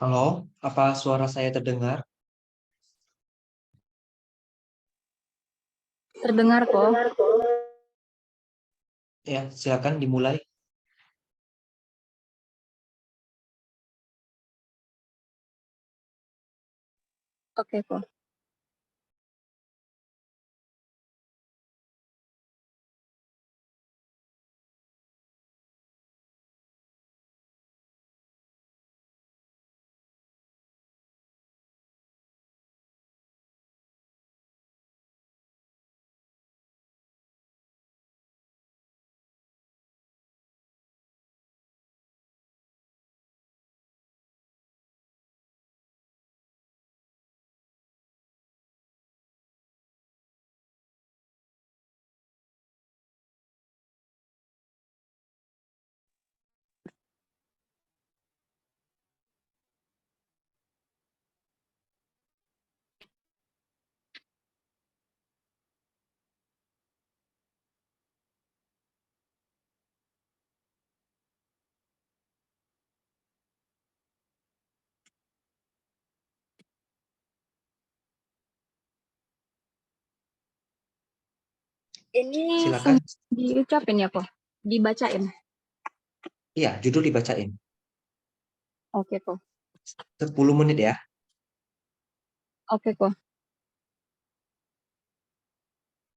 Halo, apa suara saya terdengar? Terdengar kok. Ya, silakan dimulai. Oke kok. Ini Silakan. diucapin ya kok? Dibacain? Iya, judul dibacain. Oke kok. 10 menit ya. Oke kok.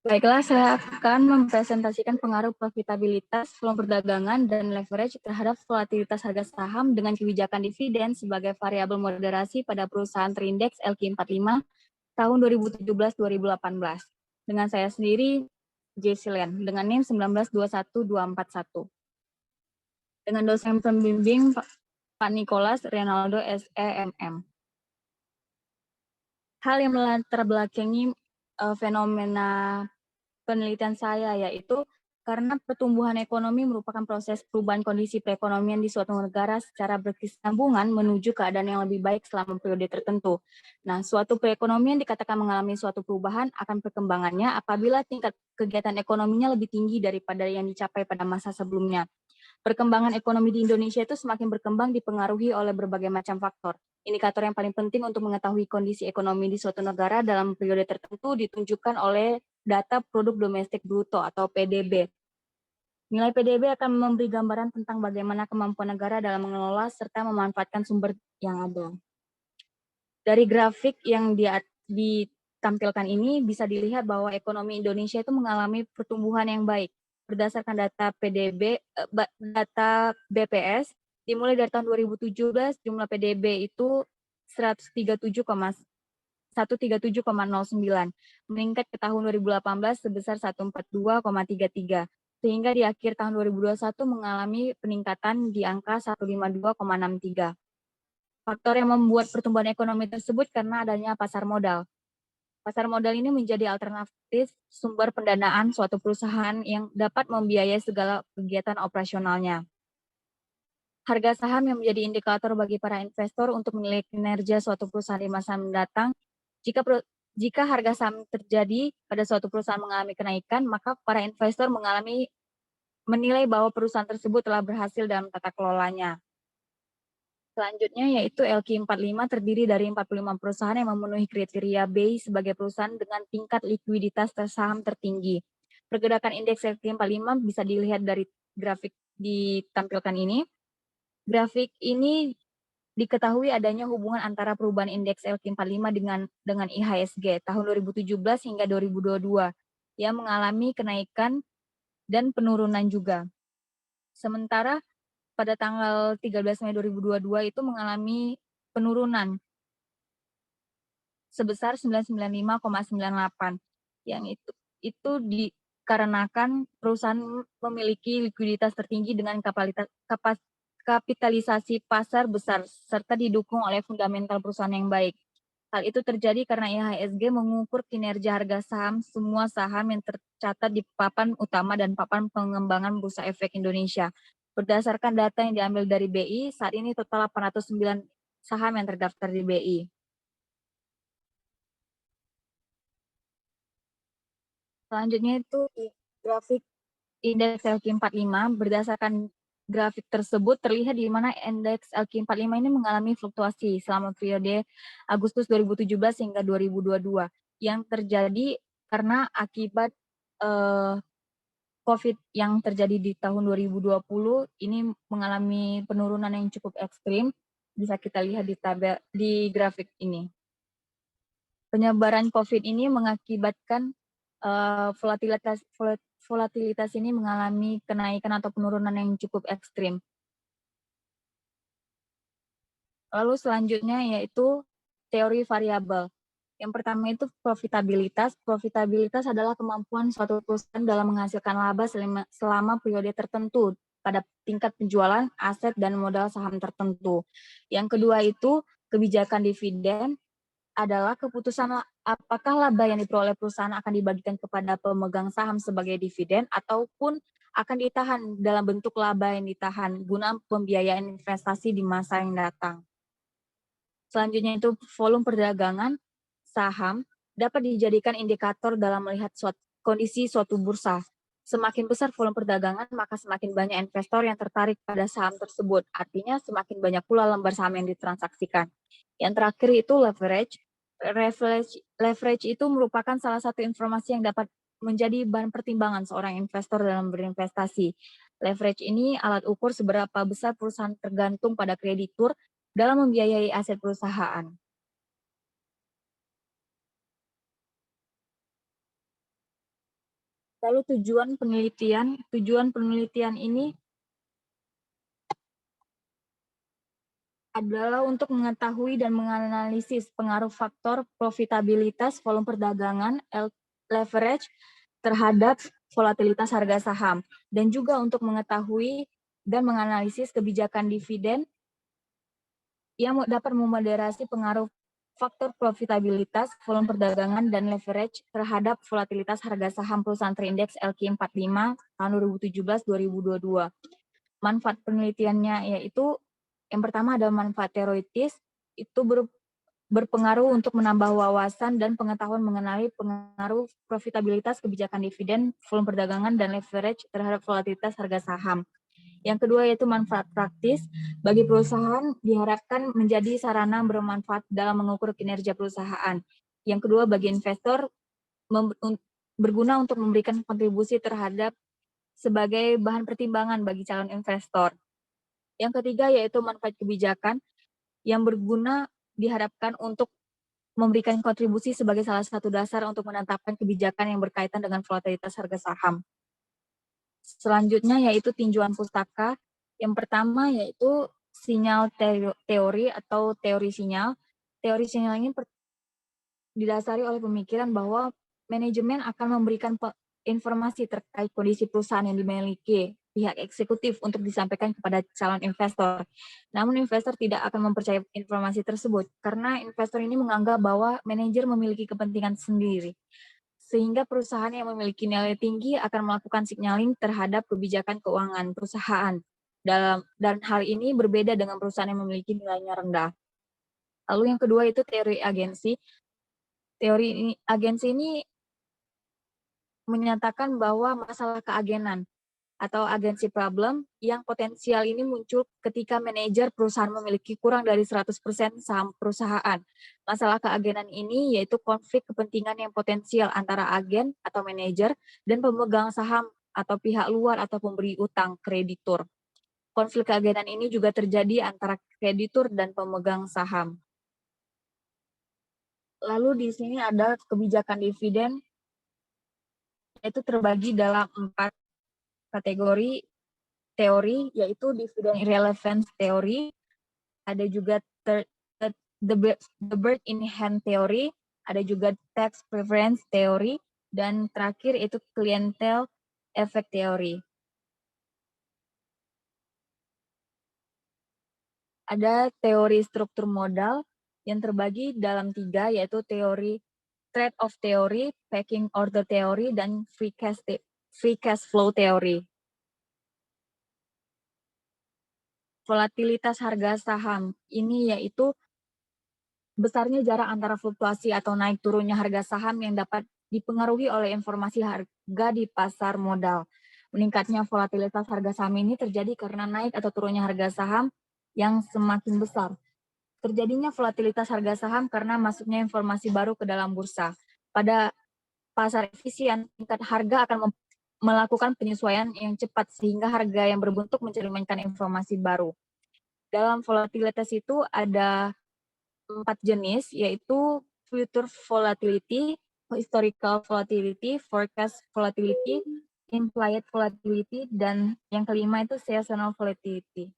Baiklah, saya akan mempresentasikan pengaruh profitabilitas, volume perdagangan, dan leverage terhadap volatilitas harga saham dengan kebijakan dividen sebagai variabel moderasi pada perusahaan terindeks LQ45 tahun 2017-2018. Dengan saya sendiri, Jessie Len, dengan NIM 1921241. Dengan dosen pembimbing Pak Nicholas Renaldo SEMM. Hal yang melatar belakangi fenomena penelitian saya yaitu karena pertumbuhan ekonomi merupakan proses perubahan kondisi perekonomian di suatu negara secara berkesinambungan menuju keadaan yang lebih baik selama periode tertentu. Nah, suatu perekonomian dikatakan mengalami suatu perubahan akan perkembangannya apabila tingkat kegiatan ekonominya lebih tinggi daripada yang dicapai pada masa sebelumnya. Perkembangan ekonomi di Indonesia itu semakin berkembang dipengaruhi oleh berbagai macam faktor. Indikator yang paling penting untuk mengetahui kondisi ekonomi di suatu negara dalam periode tertentu ditunjukkan oleh data produk domestik bruto atau PDB. Nilai PDB akan memberi gambaran tentang bagaimana kemampuan negara dalam mengelola serta memanfaatkan sumber yang ada. Dari grafik yang ditampilkan ini bisa dilihat bahwa ekonomi Indonesia itu mengalami pertumbuhan yang baik. Berdasarkan data PDB, data BPS, dimulai dari tahun 2017 jumlah PDB itu 137,09, meningkat ke tahun 2018 sebesar 142,33, sehingga di akhir tahun 2021 mengalami peningkatan di angka 152,63. Faktor yang membuat pertumbuhan ekonomi tersebut karena adanya pasar modal. Pasar modal ini menjadi alternatif sumber pendanaan suatu perusahaan yang dapat membiayai segala kegiatan operasionalnya. Harga saham yang menjadi indikator bagi para investor untuk menilai kinerja suatu perusahaan di masa mendatang. Jika harga saham terjadi pada suatu perusahaan mengalami kenaikan, maka para investor menilai bahwa perusahaan tersebut telah berhasil dalam tata kelolanya. Selanjutnya yaitu LQ45 terdiri dari 45 perusahaan yang memenuhi kriteria BEI sebagai perusahaan dengan tingkat likuiditas saham tertinggi. Pergerakan indeks LQ45 bisa dilihat dari grafik ditampilkan ini. Grafik ini diketahui adanya hubungan antara perubahan indeks LQ45 dengan IHSG tahun 2017 hingga 2022 yang mengalami kenaikan dan penurunan juga. Sementara pada tanggal 13 Mei 2022 itu mengalami penurunan sebesar 995,98 yang itu dikarenakan perusahaan memiliki likuiditas tertinggi dengan kapitalisasi pasar besar serta didukung oleh fundamental perusahaan yang baik. Hal itu terjadi karena IHSG mengukur kinerja harga saham semua saham yang tercatat di papan utama dan papan pengembangan Bursa Efek Indonesia. Berdasarkan data yang diambil dari BI, saat ini total 809 saham yang terdaftar di BI. Selanjutnya itu grafik indeks LQ45 berdasarkan grafik tersebut terlihat di mana indeks LQ45 ini mengalami fluktuasi selama periode Agustus 2017 hingga 2022 yang terjadi karena akibat COVID yang terjadi di tahun 2020 ini mengalami penurunan yang cukup ekstrim. Bisa kita lihat di grafik ini. Penyebaran COVID ini mengakibatkan volatilitas ini mengalami kenaikan atau penurunan yang cukup ekstrim. Lalu selanjutnya yaitu teori variabel. Yang pertama itu profitabilitas. Profitabilitas adalah kemampuan suatu perusahaan dalam menghasilkan laba selama periode tertentu pada tingkat penjualan, aset, dan modal saham tertentu. Yang kedua itu kebijakan dividen adalah keputusan apakah laba yang diperoleh perusahaan akan dibagikan kepada pemegang saham sebagai dividen ataupun akan ditahan dalam bentuk laba yang ditahan guna pembiayaan investasi di masa yang datang. Selanjutnya itu volume perdagangan saham dapat dijadikan indikator dalam melihat kondisi suatu bursa. Semakin besar volume perdagangan, maka semakin banyak investor yang tertarik pada saham tersebut. Artinya semakin banyak pula lembar saham yang ditransaksikan. Yang terakhir itu leverage. Leverage itu merupakan salah satu informasi yang dapat menjadi bahan pertimbangan seorang investor dalam berinvestasi. Leverage ini alat ukur seberapa besar perusahaan tergantung pada kreditur dalam membiayai aset perusahaan. Lalu tujuan penelitian ini adalah untuk mengetahui dan menganalisis pengaruh faktor profitabilitas volume perdagangan leverage terhadap volatilitas harga saham, dan juga untuk mengetahui dan menganalisis kebijakan dividen yang dapat memoderasi pengaruh faktor profitabilitas, volume perdagangan, dan leverage terhadap volatilitas harga saham perusahaan terindeks LQ45 tahun 2017-2022. Manfaat penelitiannya yaitu yang pertama ada manfaat teoritis, itu berpengaruh untuk menambah wawasan dan pengetahuan mengenai pengaruh profitabilitas kebijakan dividen, volume perdagangan, dan leverage terhadap volatilitas harga saham. Yang kedua yaitu manfaat praktis, bagi perusahaan diharapkan menjadi sarana bermanfaat dalam mengukur kinerja perusahaan. Yang kedua bagi investor berguna untuk memberikan kontribusi terhadap sebagai bahan pertimbangan bagi calon investor. Yang ketiga yaitu manfaat kebijakan yang berguna diharapkan untuk memberikan kontribusi sebagai salah satu dasar untuk menetapkan kebijakan yang berkaitan dengan volatilitas harga saham. Selanjutnya yaitu tinjauan pustaka. Yang pertama yaitu sinyal teori atau teori sinyal. Teori sinyal ini didasari oleh pemikiran bahwa manajemen akan memberikan informasi terkait kondisi perusahaan yang dimiliki pihak eksekutif untuk disampaikan kepada calon investor. Namun investor tidak akan mempercayai informasi tersebut karena investor ini menganggap bahwa manajer memiliki kepentingan sendiri. Sehingga perusahaan yang memiliki nilai tinggi akan melakukan signaling terhadap kebijakan keuangan perusahaan. Dan hal ini berbeda dengan perusahaan yang memiliki nilainya rendah. Lalu yang kedua itu teori agensi. Teori agensi ini menyatakan bahwa masalah keagenan atau agensi problem yang potensial ini muncul ketika manajer perusahaan memiliki kurang dari 100% saham perusahaan. Masalah keagenan ini yaitu konflik kepentingan yang potensial antara agen atau manajer dan pemegang saham atau pihak luar atau pemberi utang kreditur. Konflik keagenan ini juga terjadi antara kreditur dan pemegang saham. Lalu di sini ada kebijakan dividen, yaitu terbagi dalam 4 kategori teori, yaitu dividen irrelevance theory, ada juga the bird in hand theory, ada juga tax preference theory, dan terakhir itu clientele effect theory. Ada teori struktur modal yang terbagi dalam 3, yaitu teori trade-off theory, pecking order theory, dan free cash flow theory. Volatilitas harga saham ini yaitu besarnya jarak antara fluktuasi atau naik turunnya harga saham yang dapat dipengaruhi oleh informasi harga di pasar modal. Meningkatnya volatilitas harga saham ini terjadi karena naik atau turunnya harga saham yang semakin besar. Terjadinya volatilitas harga saham karena masuknya informasi baru ke dalam bursa. Pada pasar efisien, tingkat harga akan melakukan penyesuaian yang cepat sehingga harga yang berbentuk mencerminkan informasi baru. Dalam volatilitas itu ada 4 jenis, yaitu future volatility, historical volatility, forecast volatility, implied volatility, dan yang kelima itu seasonal volatility.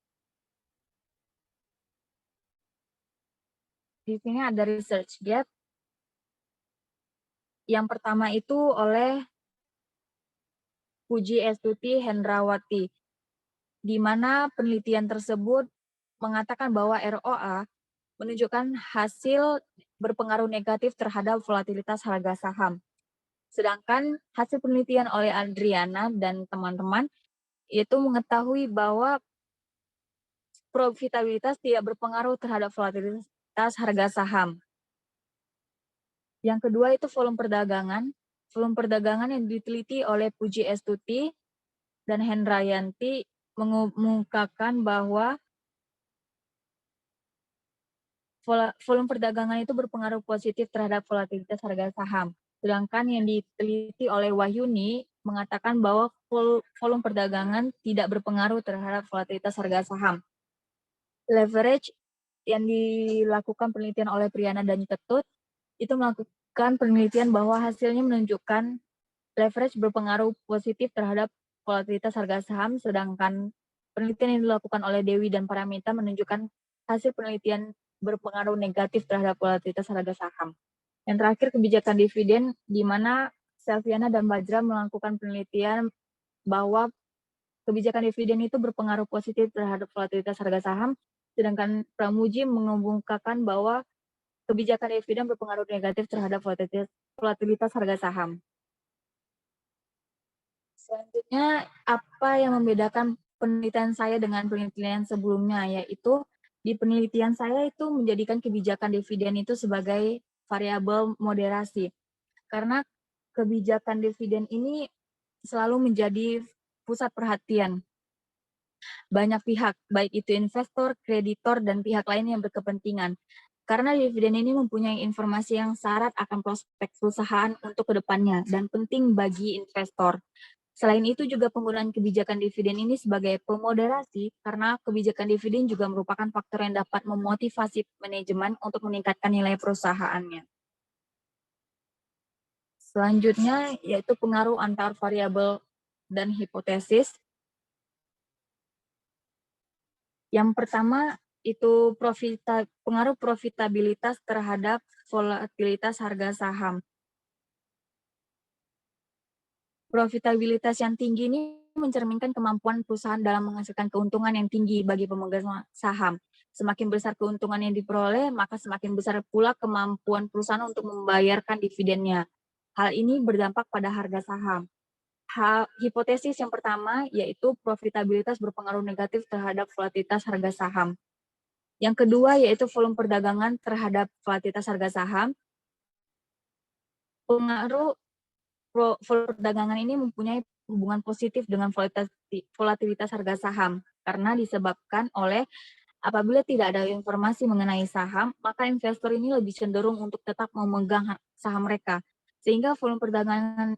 Di sini ada research gap. Yang pertama itu oleh Puji Estuti Hendrawati, di mana penelitian tersebut mengatakan bahwa ROA menunjukkan hasil berpengaruh negatif terhadap volatilitas harga saham. Sedangkan hasil penelitian oleh Adriana dan teman-teman itu mengetahui bahwa profitabilitas tidak berpengaruh terhadap volatilitas harga saham. Yang kedua itu volume perdagangan. Volume perdagangan yang diteliti oleh Puji Estuti dan Hendrayanti mengungkapkan bahwa volume perdagangan itu berpengaruh positif terhadap volatilitas harga saham. Sedangkan yang diteliti oleh Wahyuni mengatakan bahwa volume perdagangan tidak berpengaruh terhadap volatilitas harga saham. Leverage yang dilakukan penelitian oleh Priyana dan Ketut itu melakukan penelitian bahwa hasilnya menunjukkan leverage berpengaruh positif terhadap volatilitas harga saham, sedangkan penelitian yang dilakukan oleh Dewi dan Paramita menunjukkan hasil penelitian berpengaruh negatif terhadap volatilitas harga saham. Yang terakhir, kebijakan dividen, di mana Selviana dan Bajra melakukan penelitian bahwa kebijakan dividen itu berpengaruh positif terhadap volatilitas harga saham, sedangkan Pramuji mengemukakan bahwa kebijakan dividen berpengaruh negatif terhadap volatilitas harga saham. Selanjutnya, apa yang membedakan penelitian saya dengan penelitian sebelumnya, yaitu di penelitian saya itu menjadikan kebijakan dividen itu sebagai variabel moderasi. Karena kebijakan dividen ini selalu menjadi pusat perhatian banyak pihak, baik itu investor, kreditor, dan pihak lain yang berkepentingan. Karena dividen ini mempunyai informasi yang syarat akan prospek perusahaan untuk kedepannya dan penting bagi investor. Selain itu juga penggunaan kebijakan dividen ini sebagai pemoderasi karena kebijakan dividen juga merupakan faktor yang dapat memotivasi manajemen untuk meningkatkan nilai perusahaannya. Selanjutnya yaitu pengaruh antar variabel dan hipotesis. Yang pertama itu pengaruh profitabilitas terhadap volatilitas harga saham. Profitabilitas yang tinggi ini mencerminkan kemampuan perusahaan dalam menghasilkan keuntungan yang tinggi bagi pemegang saham. Semakin besar keuntungan yang diperoleh, maka semakin besar pula kemampuan perusahaan untuk membayarkan dividennya. Hal ini berdampak pada harga saham. Hipotesis yang pertama yaitu profitabilitas berpengaruh negatif terhadap volatilitas harga saham. Yang kedua yaitu volume perdagangan terhadap volatilitas harga saham. Pengaruh volume perdagangan ini mempunyai hubungan positif dengan volatilitas harga saham karena disebabkan oleh apabila tidak ada informasi mengenai saham, maka investor ini lebih cenderung untuk tetap memegang saham mereka. Sehingga volume perdagangan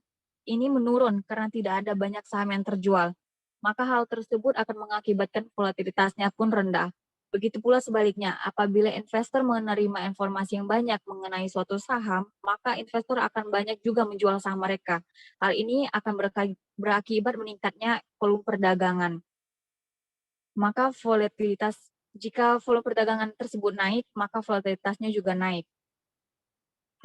ini menurun karena tidak ada banyak saham yang terjual. Maka hal tersebut akan mengakibatkan volatilitasnya pun rendah. Begitu pula sebaliknya, apabila investor menerima informasi yang banyak mengenai suatu saham, maka investor akan banyak juga menjual saham mereka. Hal ini akan berakibat meningkatnya volume perdagangan. Maka jika volume perdagangan tersebut naik, maka volatilitasnya juga naik.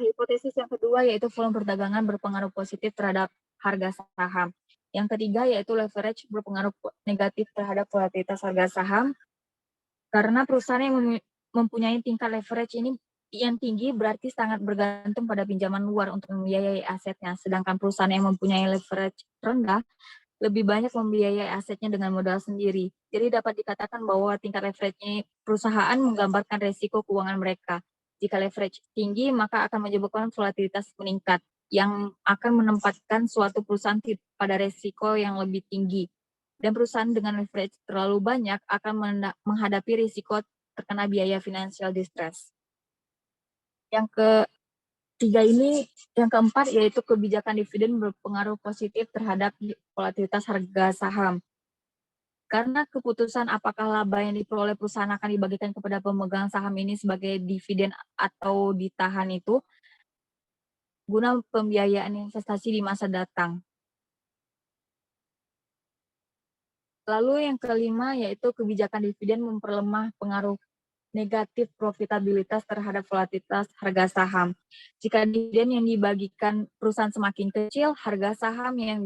Hipotesis yang kedua yaitu volume perdagangan berpengaruh positif terhadap harga saham. Yang ketiga yaitu leverage berpengaruh negatif terhadap volatilitas harga saham. Karena perusahaan yang mempunyai tingkat leverage ini yang tinggi berarti sangat bergantung pada pinjaman luar untuk membiayai asetnya. Sedangkan perusahaan yang mempunyai leverage rendah lebih banyak membiayai asetnya dengan modal sendiri. Jadi dapat dikatakan bahwa tingkat leverage perusahaan menggambarkan resiko keuangan mereka. Jika leverage tinggi, maka akan menyebabkan volatilitas meningkat, yang akan menempatkan suatu perusahaan pada resiko yang lebih tinggi. Dan perusahaan dengan leverage terlalu banyak akan menghadapi risiko terkena biaya financial distress. Yang keempat yaitu kebijakan dividen berpengaruh positif terhadap volatilitas harga saham. Karena keputusan apakah laba yang diperoleh perusahaan akan dibagikan kepada pemegang saham ini sebagai dividen atau ditahan itu guna pembiayaan investasi di masa datang. Lalu yang kelima yaitu kebijakan dividen memperlemah pengaruh negatif profitabilitas terhadap volatilitas harga saham. Jika dividen yang dibagikan perusahaan semakin kecil, harga saham yang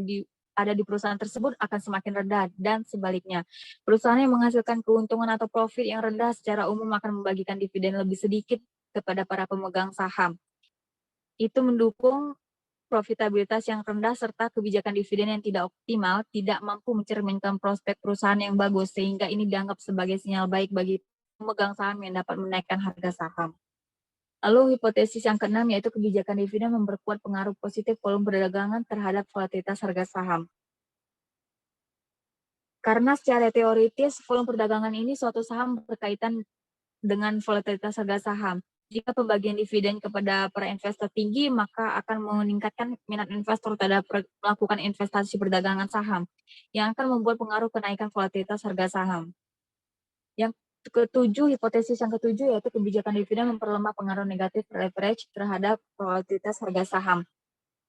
ada di perusahaan tersebut akan semakin rendah, dan sebaliknya. Perusahaan yang menghasilkan keuntungan atau profit yang rendah secara umum akan membagikan dividen lebih sedikit kepada para pemegang saham. Itu mendukung profitabilitas yang rendah serta kebijakan dividen yang tidak optimal tidak mampu mencerminkan prospek perusahaan yang bagus, sehingga ini dianggap sebagai sinyal baik bagi pemegang saham yang dapat menaikkan harga saham. Lalu hipotesis yang keenam yaitu kebijakan dividen memperkuat pengaruh positif volume perdagangan terhadap volatilitas harga saham. Karena secara teoritis volume perdagangan ini suatu saham berkaitan dengan volatilitas harga saham. Jika pembagian dividen kepada para investor tinggi, maka akan meningkatkan minat investor terhadap melakukan investasi perdagangan saham, yang akan membuat pengaruh kenaikan volatilitas harga saham. Yang hipotesis yang ketujuh yaitu kebijakan dividen memperlemah pengaruh negatif leverage terhadap volatilitas harga saham.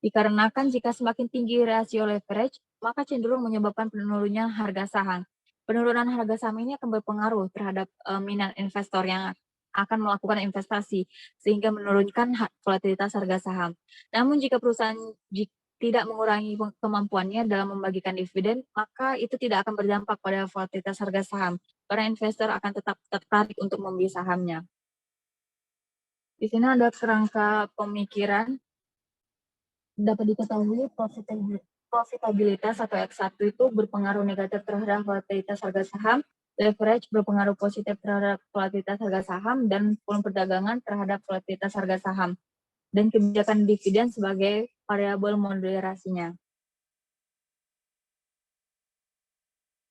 Dikarenakan jika semakin tinggi rasio leverage, maka cenderung menyebabkan penurunnya harga saham. Penurunan harga saham ini akan berpengaruh terhadap minat investor yang akan melakukan investasi, sehingga menurunkan volatilitas harga saham. Namun jika perusahaan tidak mengurangi kemampuannya dalam membagikan dividen, maka itu tidak akan berdampak pada volatilitas harga saham. Para investor akan tetap tertarik untuk membeli sahamnya. Di sini ada kerangka pemikiran. Dapat diketahui profitabilitas atau X1 itu berpengaruh negatif terhadap volatilitas harga saham, leverage berpengaruh positif terhadap volatilitas harga saham, dan volume perdagangan terhadap volatilitas harga saham, dan kebijakan dividen sebagai variabel moderasinya.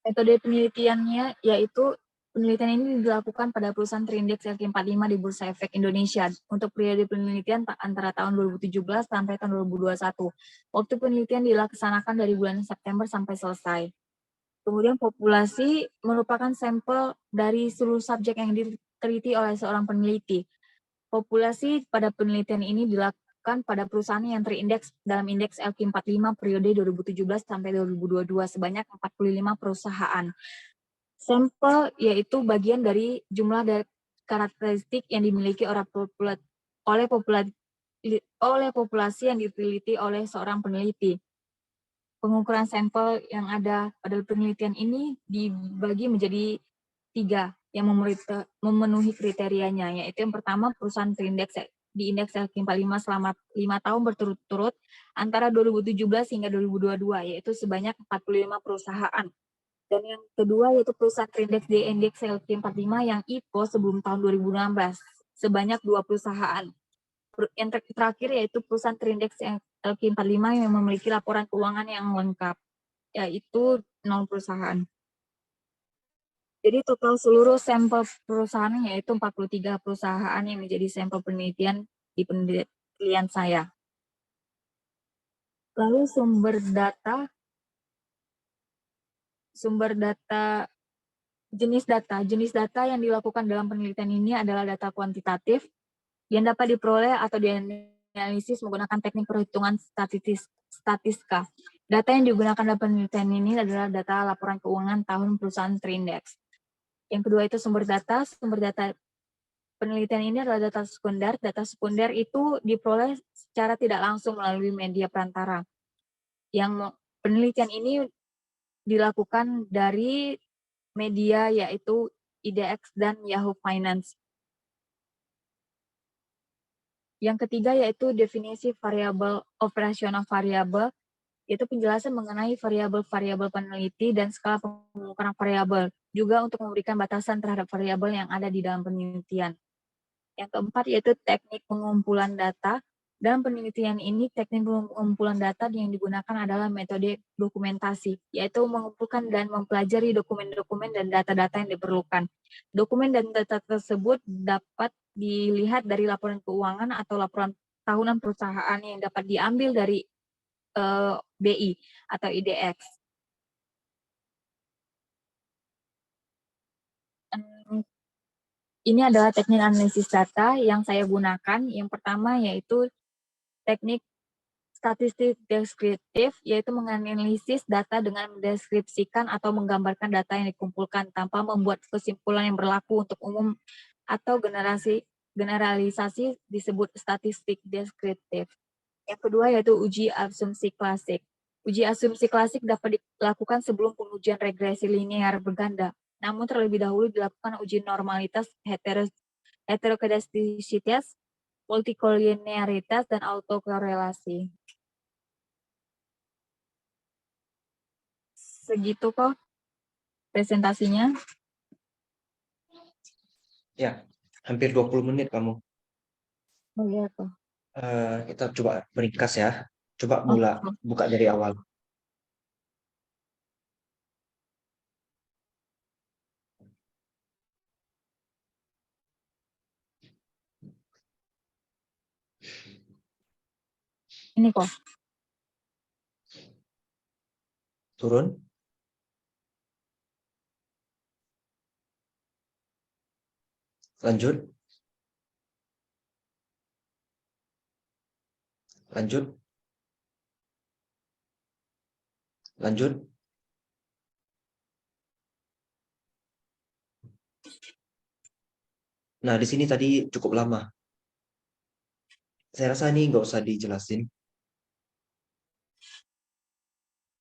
Metode penelitiannya yaitu penelitian ini dilakukan pada perusahaan terindeks LQ45 di Bursa Efek Indonesia untuk periode penelitian antara tahun 2017 sampai tahun 2021. Waktu penelitian dilaksanakan dari bulan September sampai selesai. Kemudian populasi merupakan sampel dari seluruh subjek yang diteliti oleh seorang peneliti. Populasi pada penelitian ini dilakukan pada perusahaan yang terindeks dalam indeks LQ45 periode 2017 sampai 2022 sebanyak 45 perusahaan. Sampel yaitu bagian dari jumlah dari karakteristik yang dimiliki oleh populasi yang diteliti oleh seorang peneliti. Pengukuran sampel yang ada pada penelitian ini dibagi menjadi 3 yang memenuhi kriterianya, yaitu yang pertama perusahaan terindeks di indeks LQ45 selama 5 tahun berturut-turut antara 2017 hingga 2022, yaitu sebanyak 45 perusahaan. Dan yang kedua yaitu perusahaan terindeks di indeks LQ45 yang IPO sebelum tahun 2016 sebanyak 2 perusahaan. Yang terakhir yaitu perusahaan terindeks LQ45 yang memiliki laporan keuangan yang lengkap, yaitu 0 perusahaan. Jadi total seluruh sampel perusahaan yaitu 43 perusahaan yang menjadi sampel penelitian di penelitian saya. Lalu sumber data jenis data yang dilakukan dalam penelitian ini adalah data kuantitatif yang dapat diperoleh atau dianalisis menggunakan teknik perhitungan statistika. Data yang digunakan dalam penelitian ini adalah data laporan keuangan tahun perusahaan terindeks. Yang kedua itu sumber data penelitian ini adalah data sekunder. Data sekunder itu diperoleh secara tidak langsung melalui media perantara. Yang penelitian ini dilakukan dari media yaitu IDX dan Yahoo Finance. Yang ketiga yaitu definisi variabel operasional variabel, yaitu penjelasan mengenai variabel-variabel peneliti dan skala pengukuran variabel, juga untuk memberikan batasan terhadap variabel yang ada di dalam penelitian. Yang keempat yaitu teknik pengumpulan data. Dalam penelitian ini, teknik pengumpulan data yang digunakan adalah metode dokumentasi, yaitu mengumpulkan dan mempelajari dokumen-dokumen dan data-data yang diperlukan. Dokumen dan data tersebut dapat dilihat dari laporan keuangan atau laporan tahunan perusahaan yang dapat diambil dari BI atau IDX. Ini adalah teknik analisis data yang saya gunakan. Yang pertama yaitu teknik statistik deskriptif, yaitu menganalisis data dengan mendeskripsikan atau menggambarkan data yang dikumpulkan tanpa membuat kesimpulan yang berlaku untuk umum atau generalisasi disebut statistik deskriptif. Yang kedua yaitu uji asumsi klasik. Uji asumsi klasik dapat dilakukan sebelum pengujian regresi linear berganda. Namun terlebih dahulu dilakukan uji normalitas, heterokedastisitas, multikolinearitas, dan autokorelasi. Segitu kok presentasinya. Ya, hampir 20 menit kamu. Oh iya kok. Kita coba meringkas ya. Coba Oh, buka dari awal. ini kok. Turun. Lanjut. Lanjut. Lanjut. Nah, di sini tadi cukup lama. Saya rasa ini nggak usah dijelasin.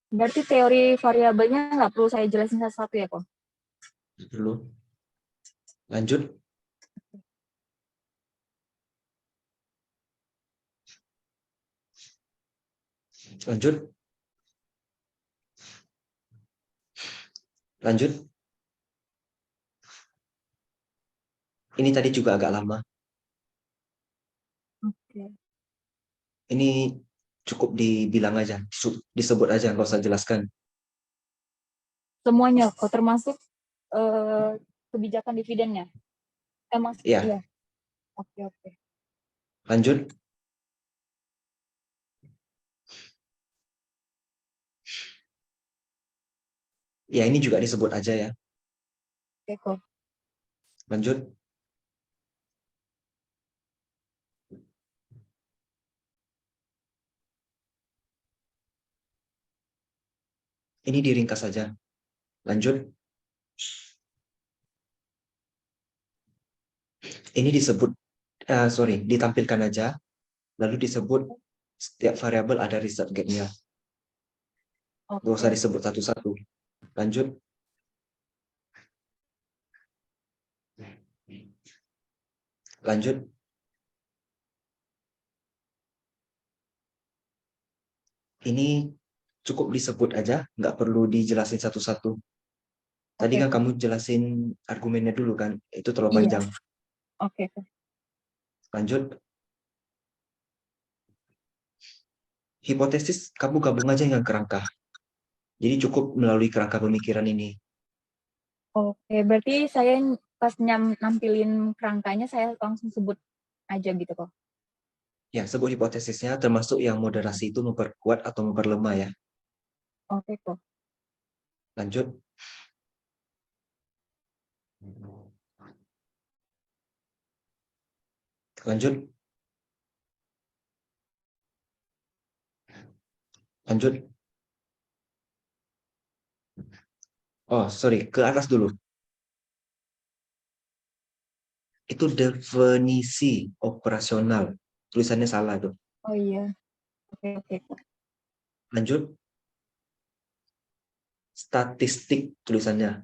Berarti teori variabelnya nggak perlu saya jelasin satu-satu ya kok? Dulu. Lanjut. Lanjut. Lanjut. Ini tadi juga agak lama. Oke. Ini cukup dibilang aja, disebut aja, nggak usah jelaskan. Semuanya kok, termasuk kebijakan dividennya. Emang Ya, iya. Oke, oke. lanjut. Ya, ini juga disebut aja ya. Oke kok. Lanjut. Ini diringkas saja. Lanjut. Ini disebut, ditampilkan aja, lalu disebut setiap variabel ada result gap-nya. Nggak usah Oke. disebut satu-satu. Lanjut. Lanjut. Ini cukup disebut aja, nggak perlu dijelasin satu-satu. Tadi Oke kan kok. kamu jelasin argumennya dulu kan, itu terlalu Iya. panjang. Oke kok. Lanjut. Hipotesis kamu gabung aja dengan kerangka. Jadi cukup melalui kerangka pemikiran ini. Oke, berarti saya pas nampilin kerangkanya saya langsung sebut aja gitu kok. Ya, sebut hipotesisnya termasuk yang moderasi itu memperkuat atau memperlemah ya. Oke kok. Lanjut. Lanjut. Lanjut. Oh, sorry, ke atas dulu. Itu definisi operasional. Tulisannya salah tuh. Oh iya. Oke, oke kok. Lanjut. Statistik tulisannya.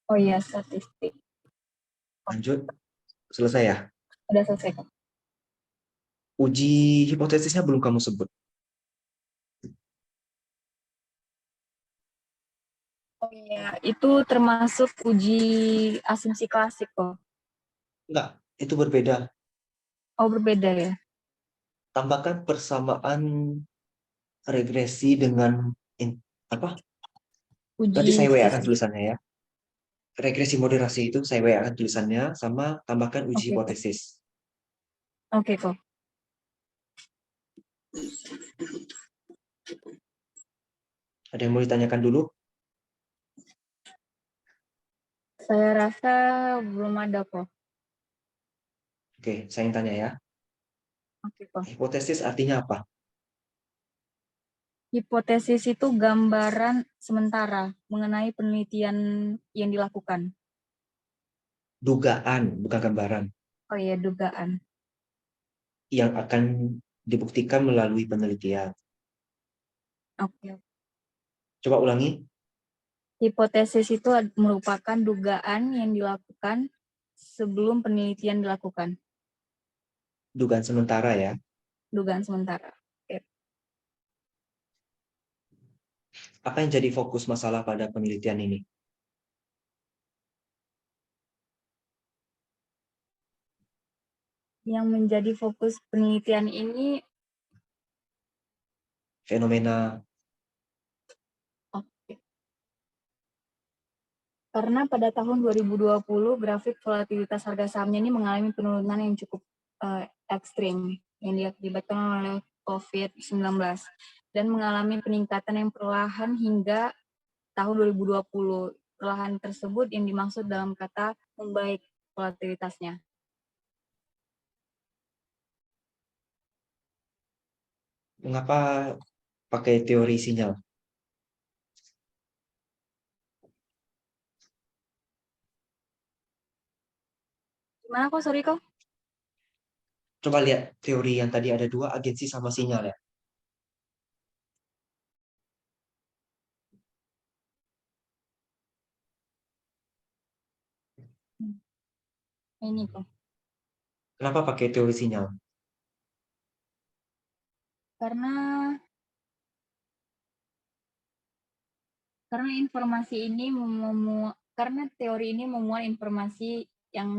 Oh iya, statistik. Lanjut. Selesai ya. Udah selesai kok. Uji hipotesisnya belum kamu sebut. Oh iya, itu termasuk uji asumsi klasik kok. Enggak, itu berbeda. Oh, berbeda ya. Tambahkan persamaan regresi dengan apa? Nanti Uji saya WA akan hipotesis. tulisannya ya. Regresi moderasi itu saya WA akan tulisannya sama tambahkan uji Oke, kok. hipotesis. Oke, kok. Ada yang mau ditanyakan dulu? Saya rasa belum ada kok. Oke, saya yang tanya ya. Oke, kok. Hipotesis artinya apa? Hipotesis itu gambaran sementara mengenai penelitian yang dilakukan. Dugaan, bukan gambaran. Oh iya, dugaan. Yang akan dibuktikan melalui penelitian. Oke. Coba ulangi. Hipotesis itu merupakan dugaan yang dilakukan sebelum penelitian dilakukan. Dugaan sementara ya. Dugaan sementara. Oke. Apa yang jadi fokus masalah pada penelitian ini? Yang menjadi fokus penelitian ini, Fenomena oke. Karena pada tahun 2020 grafik volatilitas harga sahamnya ini mengalami penurunan yang cukup ekstrim yang diakibatkan oleh COVID-19 dan mengalami peningkatan yang perlahan hingga tahun 2020. Perlahan tersebut yang dimaksud dalam kata membaik volatilitasnya. mengapa pakai teori sinyal? Gimana kok, sorry kok? Coba lihat teori yang tadi ada dua agensi sama sinyal ya. Ini kok. Kenapa pakai teori sinyal? Karena informasi ini karena teori ini memuat informasi yang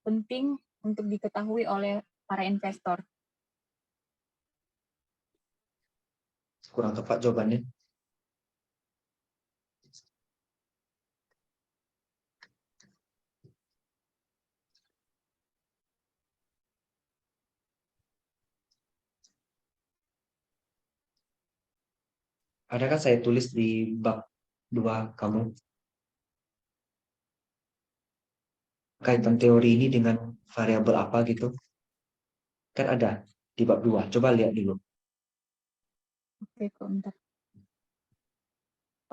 penting untuk diketahui oleh para investor. Kurang tepat jawabannya. Ada kan saya tulis di bab 2 kamu. Kaitan teori ini dengan variabel apa gitu. Kan ada di bab 2. Coba lihat dulu. Oke, kok bentar.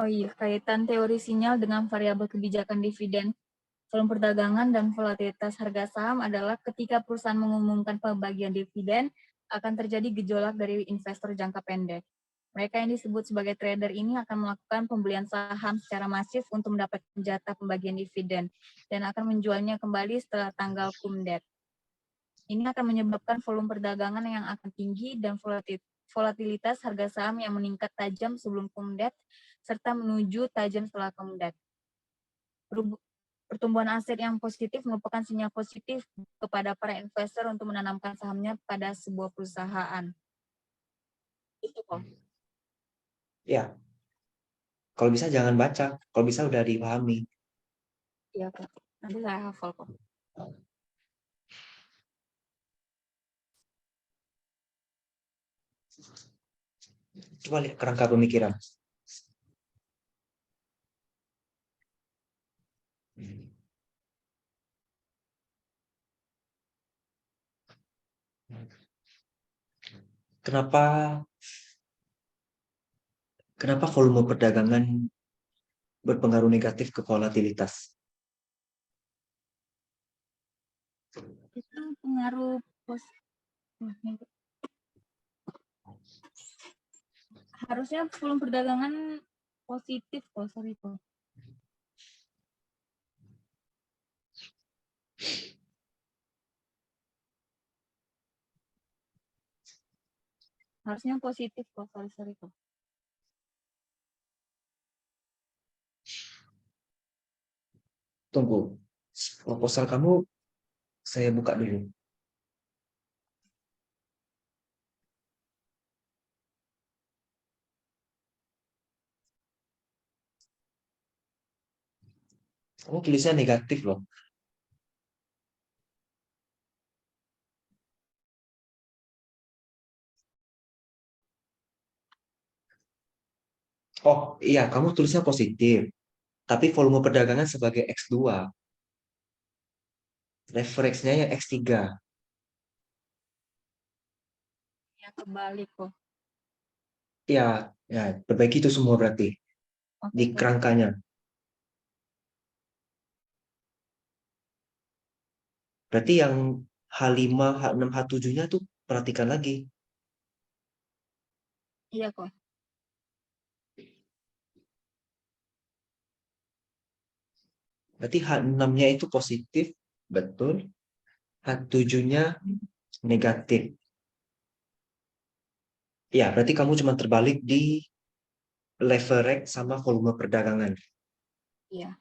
Oh iya, kaitan teori sinyal dengan variabel kebijakan dividen, volume perdagangan, dan volatilitas harga saham adalah ketika perusahaan mengumumkan pembagian dividen, akan terjadi gejolak dari investor jangka pendek. Mereka yang disebut sebagai trader ini akan melakukan pembelian saham secara masif untuk mendapatkan jatah pembagian dividen dan akan menjualnya kembali setelah tanggal cum-date. Ini akan menyebabkan volume perdagangan yang akan tinggi dan volatilitas harga saham yang meningkat tajam sebelum cum-date serta menuju tajam setelah cum-date. Pertumbuhan aset yang positif merupakan sinyal positif kepada para investor untuk menanamkan sahamnya pada sebuah perusahaan. Itu kok. Ya, kalau bisa jangan baca. Kalau bisa udah dipahami. Iya, Kak. Nanti saya hafal kok. Coba lihat kerangka pemikiran. Kenapa kenapa volume perdagangan berpengaruh negatif ke volatilitas? Itu pengaruh harusnya volume perdagangan positif kok, sorry kok. Harusnya positif kok, sorry kok. Tunggu, proposal kamu saya buka dulu. Kamu tulisnya negatif loh. Oh iya, kamu tulisnya positif. Tapi volume perdagangan sebagai X2. Leverage-nya yang X3. Yang kebalik kok. Ya, ya, perbaiki itu semua berarti. Oke Di kok. kerangkanya. Berarti yang H5, H6, H7-nya tuh perhatikan lagi. Iya kok. Berarti H6-nya itu positif, betul. H7-nya negatif. Ya, berarti kamu cuma terbalik di leverage sama volume perdagangan. Iya.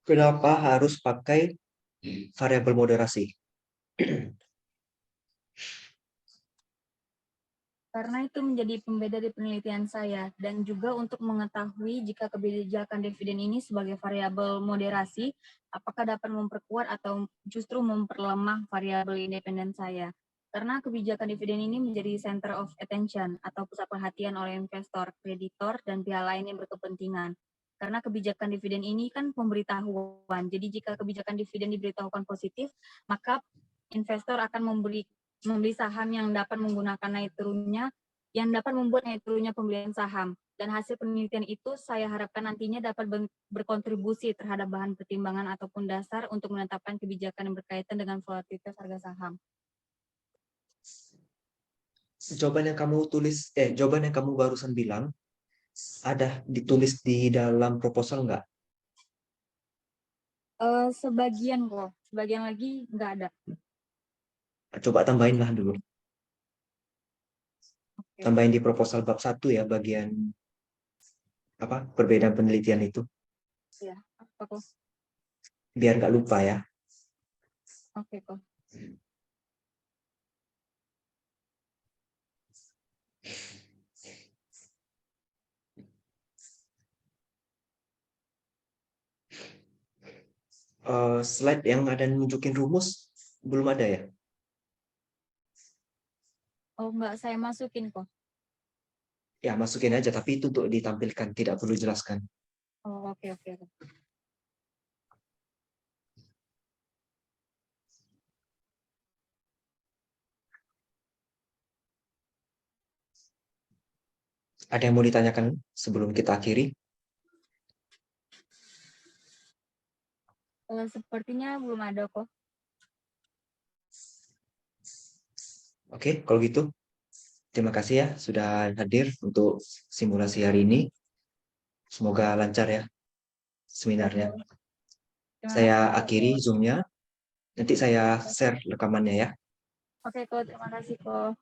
Kenapa harus pakai variabel moderasi? Karena itu menjadi pembeda di penelitian saya dan juga untuk mengetahui jika kebijakan dividen ini sebagai variabel moderasi, apakah dapat memperkuat atau justru memperlemah variabel independen saya. Karena kebijakan dividen ini menjadi center of attention atau pusat perhatian oleh investor, kreditor, dan pihak lain yang berkepentingan. Karena kebijakan dividen ini kan pemberitahuan. Jadi jika kebijakan dividen diberitahukan positif, maka investor akan membeli saham yang dapat menggunakan naik turunnya, yang dapat membuat naik turunnya pembelian saham. Dan hasil penelitian itu saya harapkan nantinya dapat berkontribusi terhadap bahan pertimbangan ataupun dasar untuk menetapkan kebijakan yang berkaitan dengan volatilitas harga saham. Jawaban yang kamu barusan bilang, ada ditulis di dalam proposal nggak? Sebagian kok, sebagian lagi nggak ada. Coba tambahin lah dulu. Oke. Tambahin di proposal bab 1 ya, bagian apa perbedaan penelitian itu. Ya, apa kok? Biar nggak lupa ya. Oke kok. Slide yang ada nunjukin rumus belum ada ya? Oh nggak, saya masukin kok. Ya masukin aja, tapi itu untuk ditampilkan, tidak perlu jelaskan. Oh oke oke. Ada yang mau ditanyakan sebelum kita akhiri? Sepertinya belum ada kok. Oke, kalau gitu terima kasih ya sudah hadir untuk simulasi hari ini. Semoga lancar ya seminarnya. Oke. Terima Saya kasih kok. akhiri Zoom-nya. Nanti saya share rekamannya ya. Oke kok, terima kasih kok.